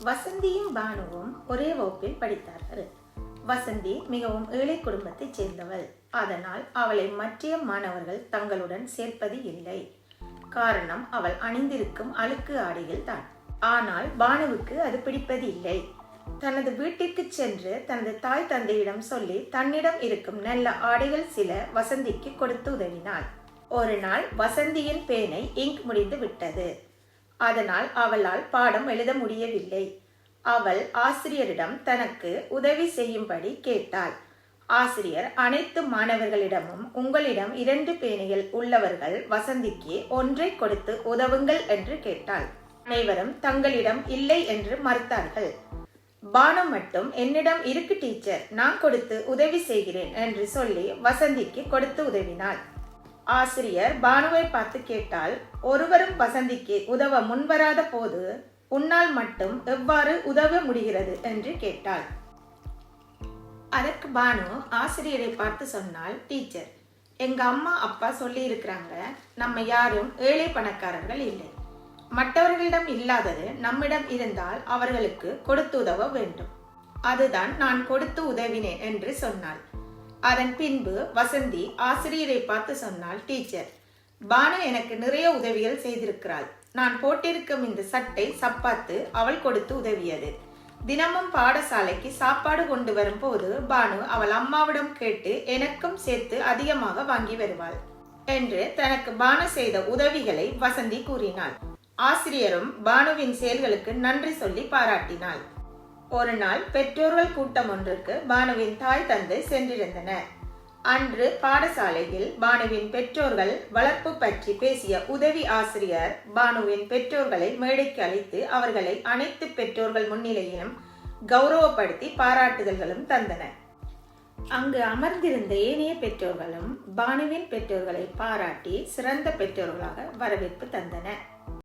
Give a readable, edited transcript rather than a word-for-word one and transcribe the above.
வசந்தியும் பானுவும் ஒரே வகுப்பில் படித்தார்கள். வசந்தி மிகவும் ஏழை குடும்பத்தைச் சேர்ந்தவள். அதனால் அவளை மற்ற மாணவர்கள் தங்களுடன் சேர்ப்பது இல்லை. காரணம், அவள் அணிந்திருக்கும் அழுக்கு ஆடைகள் தான். ஆனால் பானுவுக்கு அது பிடிப்பது இல்லை. தனது வீட்டிற்கு சென்று தனது தாய் தந்தையிடம் சொல்லி தன்னிடம் இருக்கும் நல்ல ஆடைகள் சில வசந்திக்கு கொடுத்து உதவினாள். ஒரு நாள் வசந்தியின் பேனை இங்க் முடிந்து விட்டது. அதனால் அவளால் பாடம் எழுத முடியவில்லை. அவள் ஆசிரியரிடம் தனக்கு உதவி செய்யும்படி கேட்டாள். ஆசிரியர் அனைத்து மாணவர்களிடமும் உங்களிடம் 2 பேனைகள் உள்ளவர்கள் வசந்திக்கு ஒன்றை கொடுத்து உதவுங்கள் என்று கேட்டாள். அனைவரும் தங்களிடம் இல்லை என்று மறுத்தார்கள். பானு மட்டும் என்னிடம் இருக்கு டீச்சர், நான் கொடுத்து உதவி செய்கிறேன் என்று சொல்லி வசந்திக்கு கொடுத்து உதவினாள். ஆசிரியர் பானுவை பார்த்து கேட்டால், ஒருவரும் வசந்திக்கு உதவ முன்வராத போது உன்னால் மட்டும் எவ்வாறு உதவ முடிகிறது என்று கேட்டாள். அதற்கு பானு ஆசிரியரை பார்த்து சொன்னால், டீச்சர், எங்க அம்மா அப்பா சொல்லி இருக்கிறாங்க, நம்ம யாரும் ஏழை பணக்காரர்கள் இல்லை. மற்றவர்களிடம் இல்லாதது நம்மிடம் இருந்தால் அவர்களுக்கு கொடுத்து உதவ வேண்டும். அதுதான் நான் கொடுத்து உதவினேன் என்று சொன்னாள். அதன் பின்பு வசந்தி ஆசிரியரை பார்த்து சொன்னாள், டீச்சர், பானு எனக்கு நிறைய உதவிகள் செய்திருக்கிறாள். நான் போட்டிருக்கும் இந்த சட்டை சப்பாத்து அவள் கொடுத்து உதவியது. தினமும் பாடசாலைக்கு சாப்பாடு கொண்டு வரும் போது பானு அவள் அம்மாவிடம் கேட்டு எனக்கும் சேர்த்து அதிகமாக வாங்கி வருவாள் என்று தனக்கு பானு செய்த உதவிகளை வசந்தி கூறினாள். ஆசிரியரும் பானுவின் செயல்களுக்கு நன்றி சொல்லி பாராட்டினாள். ஒரு நாள் பெற்றோர்கள் கூட்டம் ஒன்றிற்கு பானுவின் தாய் தந்தை சென்றிருந்தனர். அன்று பாடசாலையில் பானுவின் பெற்றோர்கள் வளர்ப்பு பற்றி பேசிய உதவி ஆசிரியர் பானுவின் பெற்றோர்களை மேடைக்கு அழைத்து அவர்களை அனைத்து பெற்றோர்கள் முன்னிலையிலும் கௌரவப்படுத்தி பாராட்டுதல்களும் தந்தனர். அங்கு அமர்ந்திருந்த ஏனைய பெற்றோர்களும் பானுவின் பெற்றோர்களை பாராட்டி சிறந்த பெற்றோர்களாக வரவேற்பு தந்தனர்.